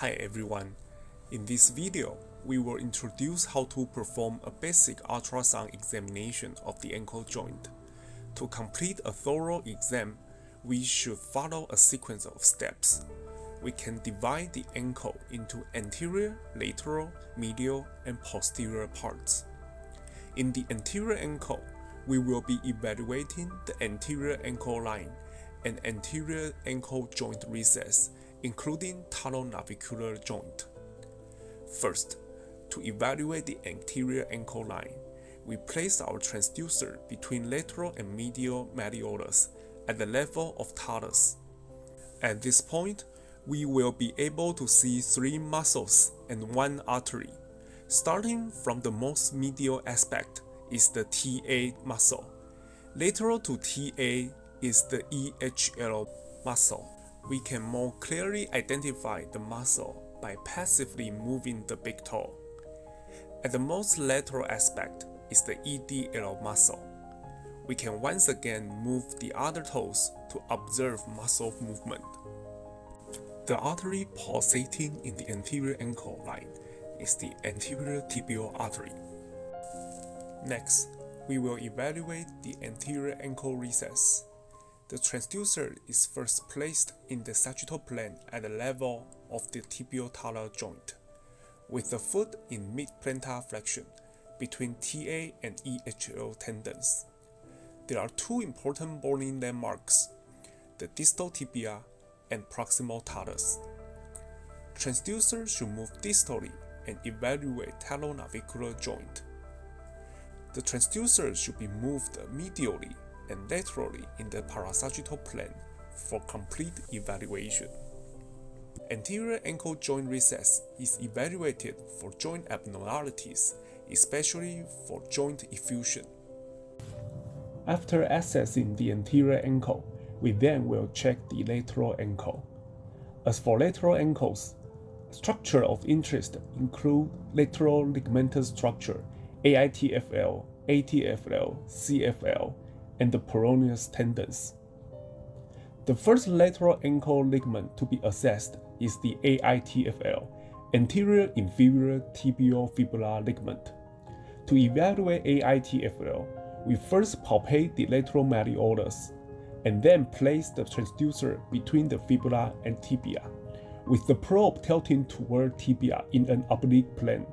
Hi everyone. In this video, we will introduce how to perform a basic ultrasound examination of the ankle joint. To complete a thorough exam, we should follow a sequence of steps. We can divide the ankle into anterior, lateral, medial, and posterior parts. In the anterior ankle, we will be evaluating the anterior ankle line and anterior ankle joint recess, including talonavicular joint. First, to evaluate the anterior ankle line, we place our transducer between lateral and medial malleolus at the level of talus. At this point, we will be able to see 3 muscles and 1 artery. Starting from the most medial aspect is the TA muscle. Lateral to TA is the EHL muscle. We can more clearly identify the muscle by passively moving the big toe. At the most lateral aspect is the EDL muscle. We can once again move the other toes to observe muscle movement. The artery pulsating in the anterior ankle line is the anterior tibial artery. Next, we will evaluate the anterior ankle recess. The transducer is first placed in the sagittal plane at the level of the tibio-talar joint, with the foot in mid-plantar flexion between TA and EHL tendons. There are 2 important boring landmarks, the distal tibia and proximal talus. Transducer should move distally and evaluate talonavicular joint. The transducer should be moved medially and laterally in the parasagittal plane for complete evaluation. Anterior ankle joint recess is evaluated for joint abnormalities, especially for joint effusion. After assessing the anterior ankle, we then will check the lateral ankle. As for lateral ankles, structure of interest include lateral ligamentous structure, AITFL, ATFL, CFL, and the peroneus tendons. The first lateral ankle ligament to be assessed is the AITFL, anterior inferior tibial fibular ligament. To evaluate AITFL, we first palpate the lateral malleolus, and then place the transducer between the fibula and tibia, with the probe tilting toward tibia in an oblique plane.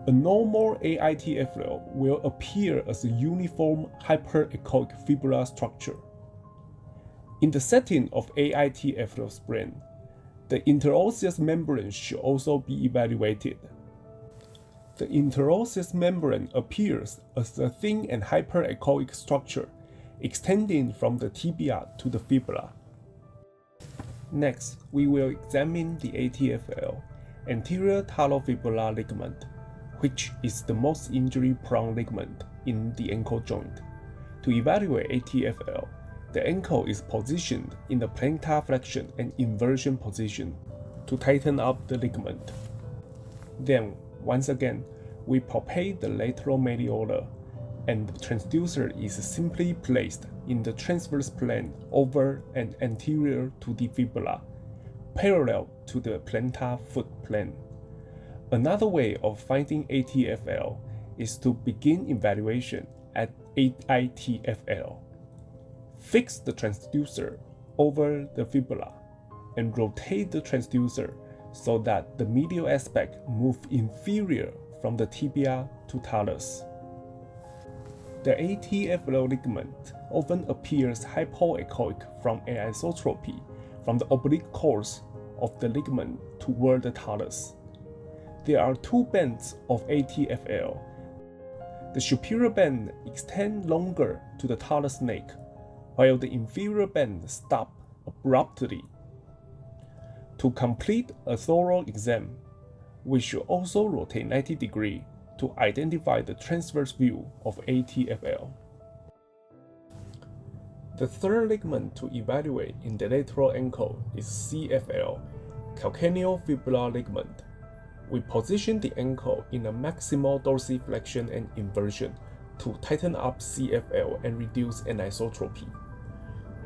A normal AITFL will appear as a uniform hyperechoic fibular structure. In the setting of AITFL sprain, the interosseous membrane should also be evaluated. The interosseous membrane appears as a thin and hyperechoic structure extending from the tibia to the fibula. Next, we will examine the ATFL, anterior talofibular ligament, which is the most injury-prone ligament in the ankle joint. To evaluate ATFL, the ankle is positioned in the plantar flexion and inversion position to tighten up the ligament. Then, once again, we palpate the lateral malleolar, and the transducer is simply placed in the transverse plane over and anterior to the fibula, parallel to the plantar foot plane. Another way of finding ATFL is to begin evaluation at AITFL. Fix the transducer over the fibula and rotate the transducer so that the medial aspect moves inferior from the tibia to talus. The ATFL ligament often appears hypoechoic from anisotropy from the oblique course of the ligament toward the talus. There are 2 bands of ATFL. The superior band extends longer to the talus neck, while the inferior band stops abruptly. To complete a thorough exam, we should also rotate 90 degrees to identify the transverse view of ATFL. The third ligament to evaluate in the lateral ankle is CFL, calcaneofibular ligament. We position the ankle in a maximal dorsiflexion and inversion to tighten up CFL and reduce anisotropy.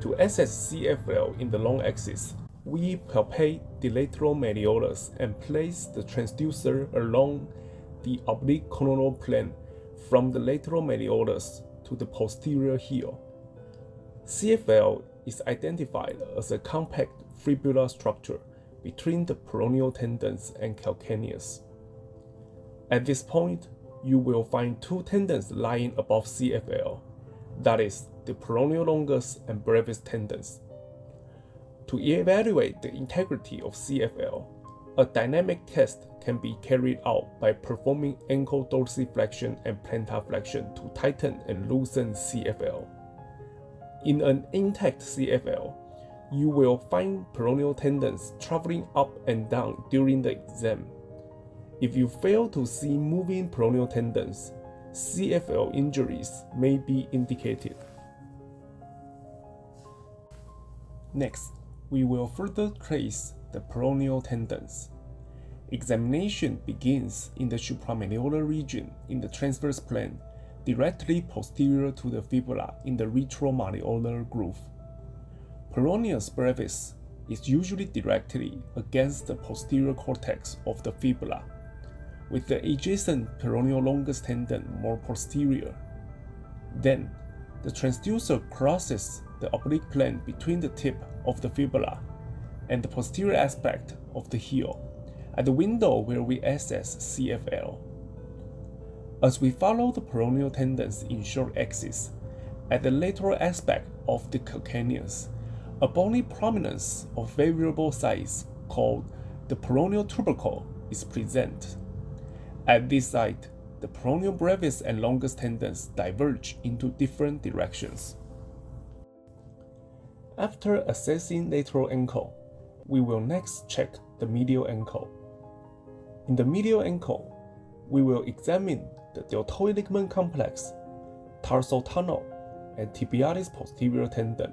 To assess CFL in the long axis, We palpate the lateral malleolus and place the transducer along the oblique coronal plane from the lateral malleolus to the posterior heel. CFL is identified as a compact fibular structure between the peroneal tendons and calcaneus. At this point, you will find two tendons lying above CFL, that is, the peroneal longus and brevis tendons. To evaluate the integrity of CFL, a dynamic test can be carried out by performing ankle dorsiflexion and plantar flexion to tighten and loosen CFL. In an intact CFL, you will find peroneal tendons traveling up and down during the exam. If you fail to see moving peroneal tendons, CFL injuries may be indicated. Next, we will further trace the peroneal tendons. Examination begins in the supramalleolar region in the transverse plane, directly posterior to the fibula in the retromalleolar groove. Peroneus brevis is usually directly against the posterior cortex of the fibula, with the adjacent peroneal longus tendon more posterior. Then, the transducer crosses the oblique plane between the tip of the fibula and the posterior aspect of the heel at the window where we assess CFL. As we follow the peroneal tendons in short axis, at the lateral aspect of the calcaneus, a bony prominence of variable size called the peroneal tubercle is present. At this site, the peroneal brevis and longus tendons diverge into different directions. After assessing lateral ankle, we will next check the medial ankle. In the medial ankle, we will examine the deltoid ligament complex, tarsal tunnel, and tibialis posterior tendon.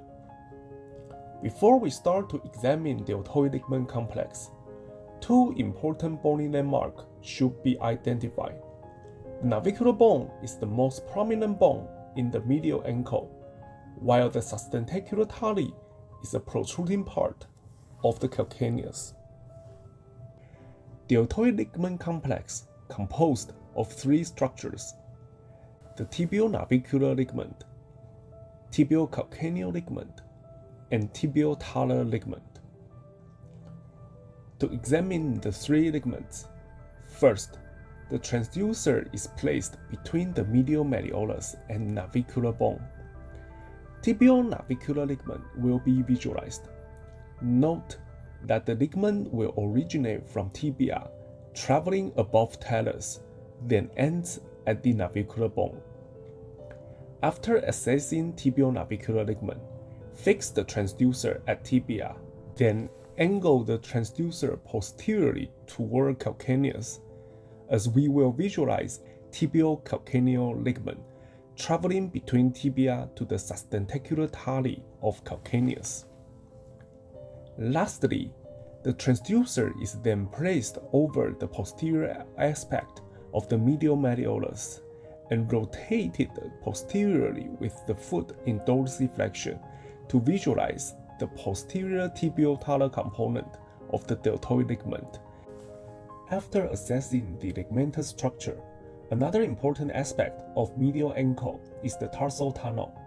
Before we start to examine deltoid ligament complex, two important bony landmarks should be identified. The navicular bone is the most prominent bone in the medial ankle, while the sustentacular tali is a protruding part of the calcaneus. Deltoid ligament complex composed of three structures: the tibial-navicular ligament, tibial-calcaneal ligament, and tibial-talar ligament. To examine the three ligaments, first, the transducer is placed between the medial malleolus and navicular bone. Tibial-navicular ligament will be visualized. Note that the ligament will originate from tibia, traveling above talus, then ends at the navicular bone. After assessing tibial-navicular ligament, fix the transducer at tibia, then angle the transducer posteriorly toward calcaneus, as we will visualize tibial-calcaneal ligament traveling between tibia to the sustentacular tali of calcaneus. Lastly, the transducer is then placed over the posterior aspect of the medial malleolus and rotated posteriorly with the foot in dorsiflexion to visualize the posterior tibial-talar component of the deltoid ligament. After assessing the ligamentous structure, another important aspect of medial ankle is the tarsal tunnel.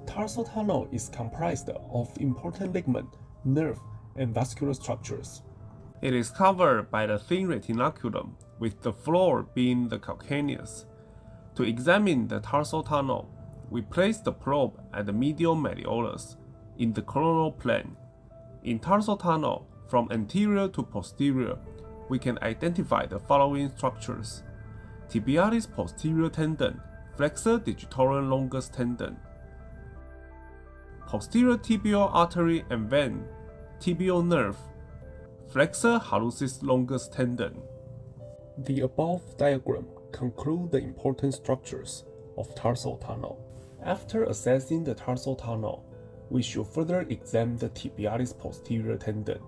Tarsal tunnel is comprised of important ligament, nerve, and vascular structures. It is covered by the thin retinaculum, with the floor being the calcaneus. To examine the tarsal tunnel, we place the probe at the medial malleolus in the coronal plane. In tarsal tunnel, from anterior to posterior, we can identify the following structures: tibialis posterior tendon, flexor digitorum longus tendon, posterior tibial artery and vein, tibial nerve, flexor hallucis longus tendon. The above diagram conclude the important structures of tarsal tunnel. After assessing the tarsal tunnel, we should further examine the tibialis posterior tendon.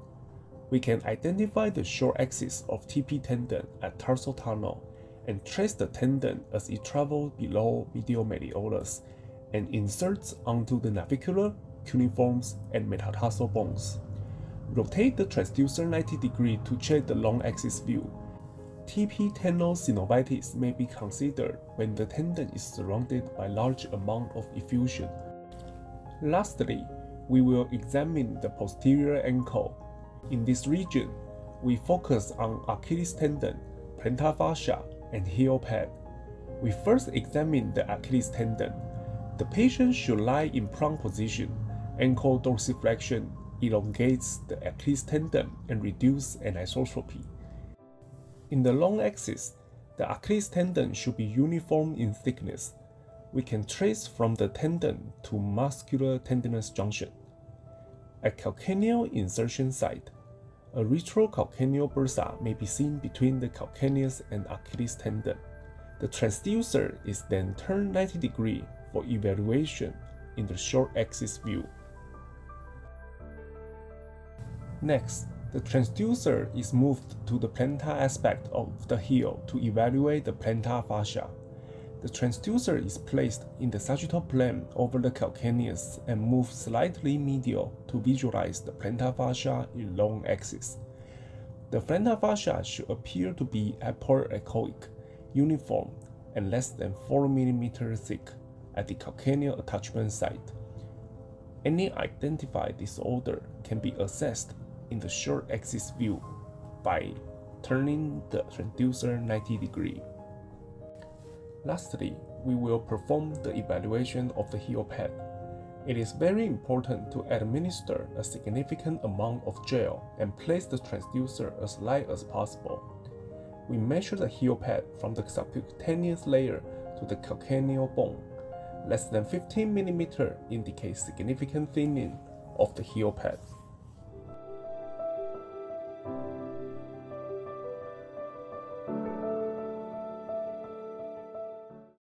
We can identify the short axis of TP tendon at tarsal tunnel and trace the tendon as it travels below medial malleolus and inserts onto the navicular, cuneiforms, and metatarsal bones. Rotate the transducer 90 degrees to check the long axis view. TP tenosynovitis may be considered when the tendon is surrounded by large amount of effusion. Lastly, we will examine the posterior ankle. In this region, we focus on Achilles tendon, plantar fascia, and heel pad. We first examine the Achilles tendon. The patient should lie in prone position. Ankle dorsiflexion elongates the Achilles tendon and reduces anisotropy. In the long axis, the Achilles tendon should be uniform in thickness. We can trace from the tendon to muscular tendinous junction. At calcaneal insertion site, a retrocalcaneal bursa may be seen between the calcaneus and Achilles tendon. The transducer is then turned 90 degrees for evaluation in the short axis view. Next, the transducer is moved to the plantar aspect of the heel to evaluate the plantar fascia. The transducer is placed in the sagittal plane over the calcaneus and moved slightly medial to visualize the plantar fascia in long axis. The plantar fascia should appear to be apoechoic, uniform, and less than 4 mm thick at the calcaneal attachment site. Any identified disorder can be assessed in the short axis view by turning the transducer 90 degrees. Lastly, we will perform the evaluation of the heel pad. It is very important to administer a significant amount of gel and place the transducer as light as possible. We measure the heel pad from the subcutaneous layer to the calcaneal bone. Less than 15 mm indicates significant thinning of the heel pad.